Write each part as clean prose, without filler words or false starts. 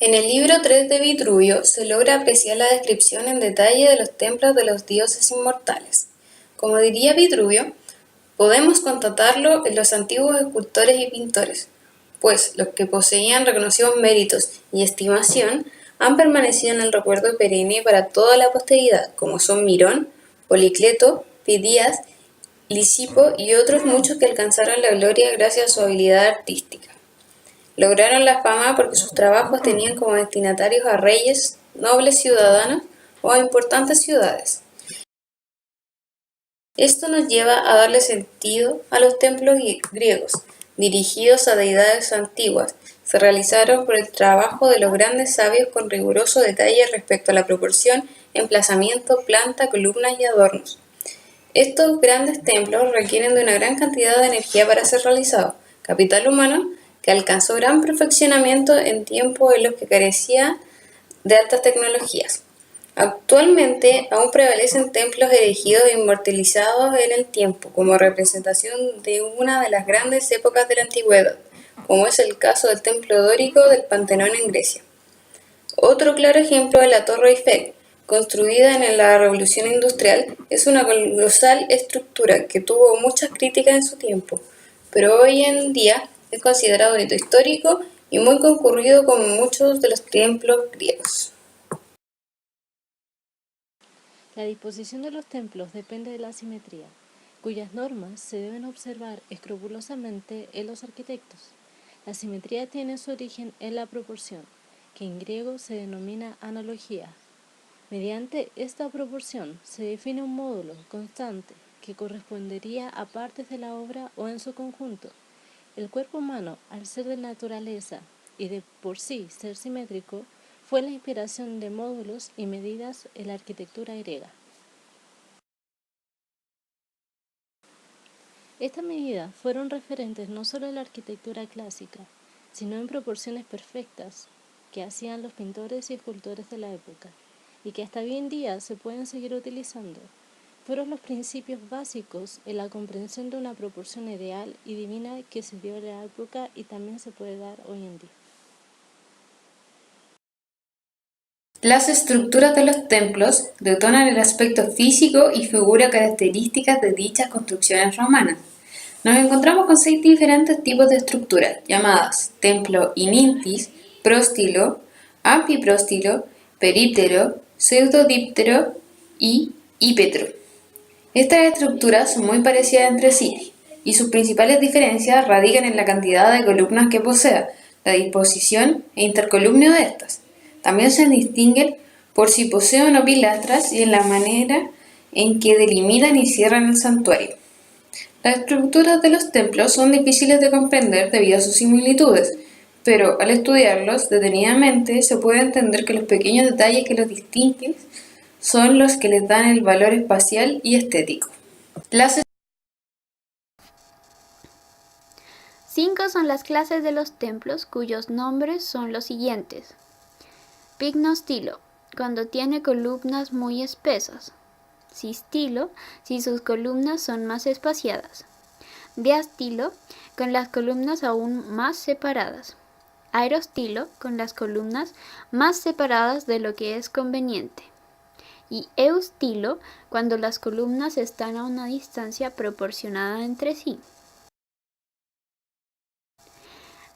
En el libro 3 de Vitruvio se logra apreciar la descripción en detalle de los templos de los dioses inmortales. Como diría Vitruvio, podemos constatarlo en los antiguos escultores y pintores, pues los que poseían reconocidos méritos y estimación han permanecido en el recuerdo perenne para toda la posteridad, como son Mirón, Policleto, Fidias, Lisipo y otros muchos que alcanzaron la gloria gracias a su habilidad artística. Lograron la fama porque sus trabajos tenían como destinatarios a reyes, nobles ciudadanos o a importantes ciudades. Esto nos lleva a darle sentido a los templos griegos, dirigidos a deidades antiguas. Se realizaron por el trabajo de los grandes sabios con riguroso detalle respecto a la proporción, emplazamiento, planta, columnas y adornos. Estos grandes templos requieren de una gran cantidad de energía para ser realizados, capital humano que alcanzó gran perfeccionamiento en tiempos en los que carecía de altas tecnologías. Actualmente aún prevalecen templos erigidos e inmortalizados en el tiempo como representación de una de las grandes épocas de la antigüedad, como es el caso del templo dórico del Pantenón en Grecia. Otro claro ejemplo es la Torre Eiffel, construida en la Revolución Industrial. Es una colosal estructura que tuvo muchas críticas en su tiempo, pero hoy en día es considerado un hito histórico y muy concurrido como muchos de los templos griegos. La disposición de los templos depende de la simetría, cuyas normas se deben observar escrupulosamente en los arquitectos. La simetría tiene su origen en la proporción, que en griego se denomina analogía. Mediante esta proporción se define un módulo constante que correspondería a partes de la obra o en su conjunto. El cuerpo humano, al ser de naturaleza y de por sí ser simétrico, fue la inspiración de módulos y medidas en la arquitectura griega. Estas medidas fueron referentes no solo en la arquitectura clásica, sino en proporciones perfectas que hacían los pintores y escultores de la época, y que hasta hoy en día se pueden seguir utilizando. Fueron los principios básicos en la comprensión de una proporción ideal y divina que se dio en la época y también se puede dar hoy en día. Las estructuras de los templos detonan el aspecto físico y figura características de dichas construcciones romanas. Nos encontramos con 6 diferentes tipos de estructuras, llamadas templo inintis, próstilo, ampipróstilo, períptero, pseudodíptero y hípetro. Estas estructuras son muy parecidas entre sí, y sus principales diferencias radican en la cantidad de columnas que posea, la disposición e intercolumnio de estas. También se distinguen por si poseen o no pilastras y en la manera en que delimitan y cierran el santuario. Las estructuras de los templos son difíciles de comprender debido a sus similitudes, pero al estudiarlos detenidamente se puede entender que los pequeños detalles que los distinguen son los que les dan el valor espacial y estético. Cinco son las clases de los templos cuyos nombres son los siguientes. Pignostilo, cuando tiene columnas muy espesas. Sistilo, si sus columnas son más espaciadas. Diastilo, con las columnas aún más separadas. Aerostilo, con las columnas más separadas de lo que es conveniente. Y eustilo, cuando las columnas están a una distancia proporcionada entre sí.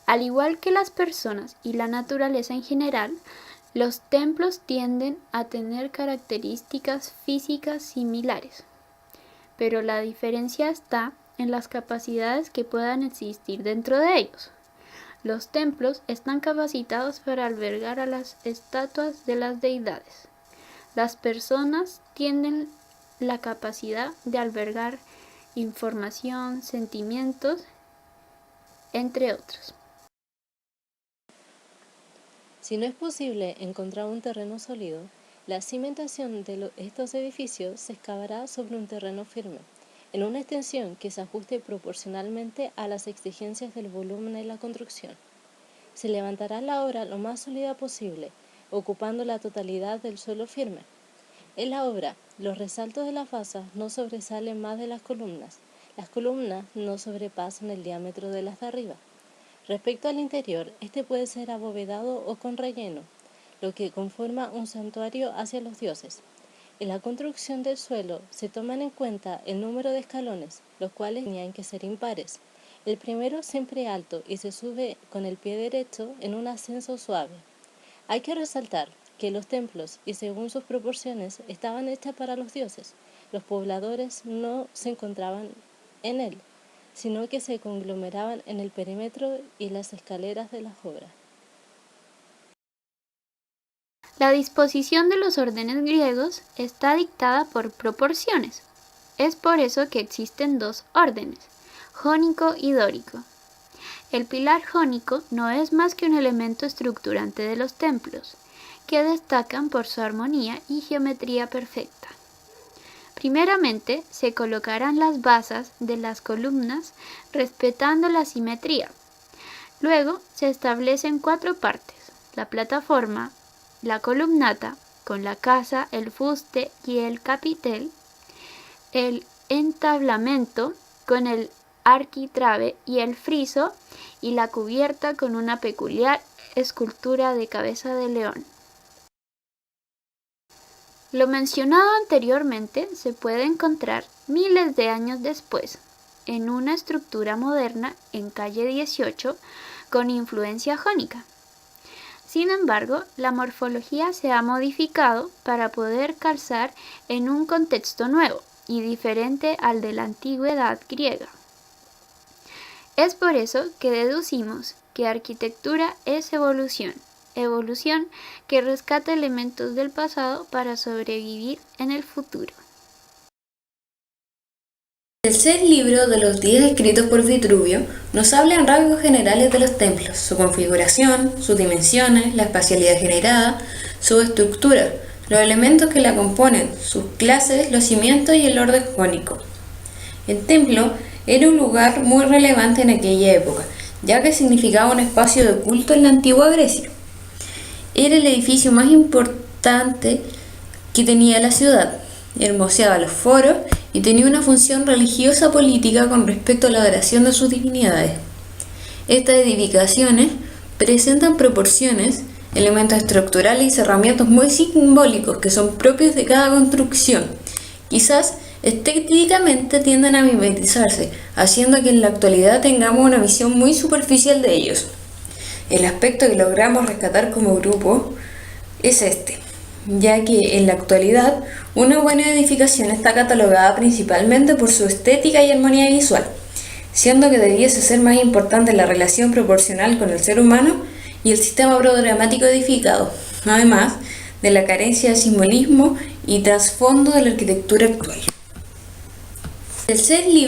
Al igual que las personas y la naturaleza en general, los templos tienden a tener características físicas similares, pero la diferencia está en las capacidades que puedan existir dentro de ellos. Los templos están capacitados para albergar a las estatuas de las deidades. Las personas tienen la capacidad de albergar información, sentimientos, entre otros. Si no es posible encontrar un terreno sólido, la cimentación de estos edificios se excavará sobre un terreno firme, en una extensión que se ajuste proporcionalmente a las exigencias del volumen de la construcción. Se levantará la obra lo más sólida posible, ocupando la totalidad del suelo firme. En la obra, los resaltos de las basas no sobresalen más de las columnas no sobrepasan el diámetro de las de arriba. Respecto al interior, este puede ser abovedado o con relleno, lo que conforma un santuario hacia los dioses. En la construcción del suelo se toman en cuenta el número de escalones, los cuales tenían que ser impares. El primero siempre alto y se sube con el pie derecho en un ascenso suave. Hay que resaltar que los templos, y según sus proporciones, estaban hechos para los dioses. Los pobladores no se encontraban en él, sino que se conglomeraban en el perímetro y las escaleras de las obras. La disposición de los órdenes griegos está dictada por proporciones. Es por eso que existen dos órdenes, jónico y dórico. El pilar jónico no es más que un elemento estructurante de los templos, que destacan por su armonía y geometría perfecta. Primeramente, se colocarán las basas de las columnas respetando la simetría. Luego, se establecen 4 partes: la plataforma, la columnata, con la casa, el fuste y el capitel, el entablamento, con el arquitrabe y el friso, y la cubierta con una peculiar escultura de cabeza de león. Lo mencionado anteriormente se puede encontrar miles de años después, en una estructura moderna en calle 18 con influencia jónica. Sin embargo, la morfología se ha modificado para poder calzar en un contexto nuevo y diferente al de la antigüedad griega. Es por eso que deducimos que arquitectura es evolución que rescata elementos del pasado para sobrevivir en el futuro. El tercer libro de los 10 escritos por Vitruvio nos habla en rasgos generales de los templos, su configuración, sus dimensiones, la espacialidad generada, su estructura, los elementos que la componen, sus clases, los cimientos y el orden jónico. El templo era un lugar muy relevante en aquella época, ya que significaba un espacio de culto en la antigua Grecia. Era el edificio más importante que tenía la ciudad, hermoseaba los foros y tenía una función religiosa política con respecto a la adoración de sus divinidades. Estas edificaciones presentan proporciones, elementos estructurales y cerramientos muy simbólicos que son propios de cada construcción. Quizás estéticamente tienden a mimetizarse, haciendo que en la actualidad tengamos una visión muy superficial de ellos. El aspecto que logramos rescatar como grupo es este, ya que en la actualidad una buena edificación está catalogada principalmente por su estética y armonía visual, siendo que debiese ser más importante la relación proporcional con el ser humano y el sistema programático edificado, además de la carencia de simbolismo y trasfondo de la arquitectura actual. El tercer libro